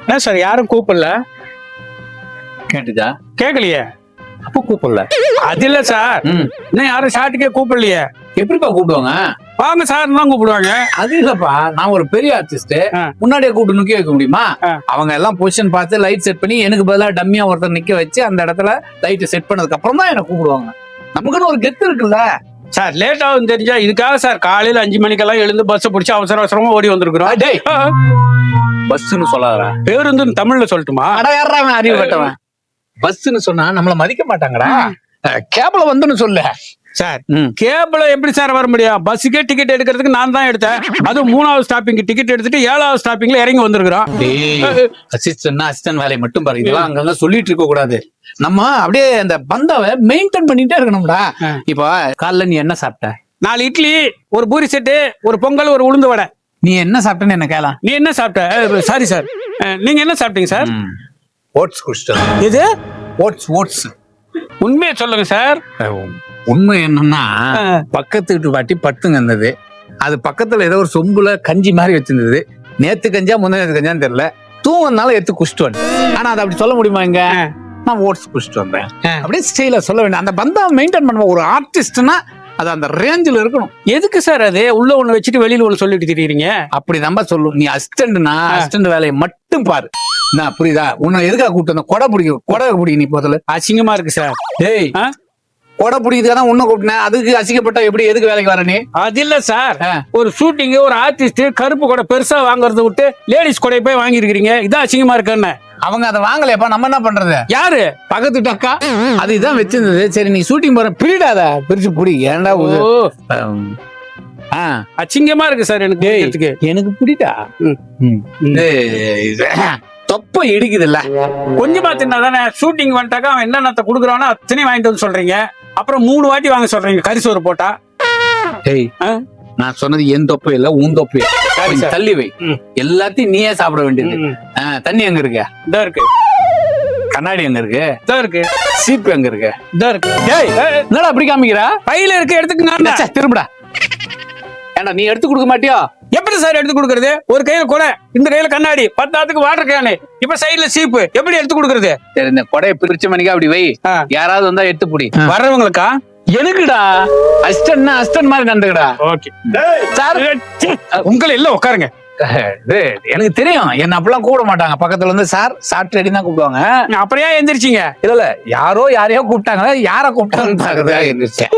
என்ன சார் யாரும் கூப்பிடல? கேட்டுச்சா? கேட்கலையே. அப்ப கூப்பிடல. அது இல்ல சார், இன்னும் யாரும் ஷாட்டுக்கே கூப்பிடலையே. எப்படிப்பா கூப்பிடுவாங்க? வாங்க சார் தான் கூப்பிடுவாங்க. அது இல்லப்பா, நான் ஒரு பெரிய ஆர்டிஸ்ட், முன்னாடியே கூப்பிட்டு நிக்க வைக்க முடியுமா? அவங்க எல்லாம் பொசிஷன் பார்த்து லைட் செட் பண்ணி எனக்கு பதிலா டம்மியா ஒருத்தர் நிக்க வச்சு அந்த இடத்துல லைட் செட் பண்ணதுக்கு அப்புறம் தான் என்ன கூப்பிடுவாங்க. நமக்குன்னு ஒரு கெத்து இருக்குல்ல சார். லேட் ஆகும் தெரிஞ்சா இதுக்காக சார் காலையில 5 மணிக்கெல்லாம் எழுந்து பஸ் பிடிச்சி அவசர அவசரமா ஓடி வந்திருக்கிறோம். பஸ்ன்னு சொல்லாதடா, பேருந்துன்னு தமிழ்ல சொல்லட்டுமா? அடையாடுறான் அறிவு கட்டவன். பஸ்ன்னு சொன்னா நம்மள மதிக்க மாட்டாங்கடா. கேப்ல வந்துன்னு சொல்ல சார். கேபிள எப்படி சார் வர முடியும்? பஸ்ஸுக்கே டிக்கெட் எடுக்கிறதுக்கு நான் தான் எடுத்தேன். அதுவும் 3வது ஸ்டாப்பிங் டிக்கெட் எடுத்துட்டு 7வது ஸ்டாப்பிங்ல இறங்கி வந்திருக்கிறோம். அசிஸ்டன்ட் வேலையை மட்டும் பாரு, இதெல்லாம் அங்கங்க சொல்லிட்டு இருக்க கூடாது. நம்ம அப்படியே அந்த பந்தாவை மெயின்டைன் பண்ணிட்டே இருக்கணும்டா. இப்ப காலைல நீ என்ன சாப்பிட்ட? 4 இட்லி, ஒரு பூரி செட்டு, ஒரு பொங்கல், ஒரு உளுந்து வடை. நீ என்ன சாப்பிட்டேன்னு என்ன கேளா? நீ என்ன சாப்பிட்ட? சாரி சார், நீங்க என்ன சாப்பிட்டீங்க சார்? ஓட்ஸ் குடிச்சிட்டேன். இது ஓட்ஸ். உண்மையை சொல்லுங்க சார். உண்மை என்னன்னா, பக்கத்து வீட்டு பாட்டி படுத்துங்க இருந்தது. அது பக்கத்துல ஏதோ ஒரு சொம்புல கஞ்சி மாதிரி வச்சிருந்தது. நேத்து கஞ்சா முந்தின கஞ்சான்னு தெரியல. தூங்கினால எடுத்து குடிச்சிட்டு வந்தேன். ஆனா அதை அப்படி சொல்ல முடியுமா? இங்க நான் ஓட்ஸ் குடிச்சிட்டு வந்தேன் அப்படியே ஸ்டைலா சொல்ல வேண்டாம். அந்த பந்தா மெயின்டைன் பண்ணுவோம். ஒரு ஆர்டிஸ்ட்னா அது அந்த ரேஞ்சில் இருக்கணும். எதுக்கு சார் அது உள்ள ஒண்ணு வச்சுட்டு வெளியில ஒண்ணு சொல்லிட்டு திரியுறீங்க? அப்படி நம்ம சொல்லுவோம். நீ அசிஸ்டன்ட்னா அசிஸ்டன்ட் வேலையை மட்டும் பாரு. நான் புரியுதா? உன்னை எதுக்காக கூப்பிட்டு வந்த? கொடை பிடிக்கும் நீ போதல. அசிங்கமா இருக்கு சார். டேய், கொடை பிடிக்கிறதுக்காக உன்னை கூப்பிட்டேன். அதுக்கு அசிங்கப்பட்டா எப்படி? எதுக்கு வேலைக்கு வர நீ? அது இல்ல சார், ஒரு ஷூட்டிங் ஒரு ஆர்டிஸ்ட் கருப்பு கொடை பெருசா வாங்குறத விட்டு லேடிஸ் கொடை போய் வாங்கி இருக்கிறீங்க. இதான் அசிங்கமா இருக்குன்னு. அவங்க அதை வாங்கலையப்பா, நம்ம என்ன பண்றது? யாரு? பக்கத்து அக்கா அது இதான் வச்சிருந்தது. சரி நீ ஷூட்டிங் போற பிரிடாத, பிரிச்சு புடி. ஏன்டா அசிங்கமா இருக்கு சார் எனக்கு புரியுதா? தொப்ப இடிக்குது இல்ல, கொஞ்சமா தின்னா தானே. ஷூட்டிங் வந்துட்டாக்கா அவன் என்னென்ன குடுக்குறானோ அத்தனையும் வாங்கிட்டு வந்து சொல்றீங்க. அப்புறம் 3 வாட்டி வாங்க சொல்றீங்க கரிசோறு போட்டா. நான் சொன்னது என் தொப்பை இல்ல, உன் தொப்பை. தள்ளி வை. எல்லாத்தையும் நீயே சாப்பிட வேண்டியது. தண்ணி எங்க இருக்க? இதா இருக்கு. கண்ணாடி எங்க இருக்கு? இதா இருக்கு. சீப்பு எங்க இருக்கு? இதா இருக்கு. என்னடா அப்படி காமிக்கிறா? பையில இருக்கு, எடுத்துக்கங்க. திரும்படா. ஏண்டா நீ எடுத்து கொடுக்க மாட்டியா? எப்படி சார் எடுத்து கொடுக்கறது? ஒரு கையில கொடை, இந்த கையில கண்ணாடி, 10 வாட்டர் கேனு, இப்ப சைடுல சீப்பு. எப்படி எடுத்து கொடுக்கறது? சரி, இந்த கொடையை பிரிச்ச மணிக்கு அப்படி வை. யாராவது வந்தா எடுத்து புடி. வர்றவங்களுக்கா? எனக்குடா அசிஸ்டன்ட்னா அசிஸ்டன்ட் மாதிரி நடந்துக்கடா. ஓகே சார், உங்களை எல்லாம் உட்காருங்க. எனக்கு தெரியும், என்ன அப்பெல்லாம் கூப்பிட மாட்டாங்க. பக்கத்துல இருந்து சார் சாப்பிட்டு ரெடி தான் கூப்பிடுவாங்க. அப்புறம் ஏன் எந்திரிச்சிங்க? இல்ல யாரையோ கூப்பிட்டாங்க. யார கூப்பிட்டாங்கன்னு எந்திரிச்சேன்.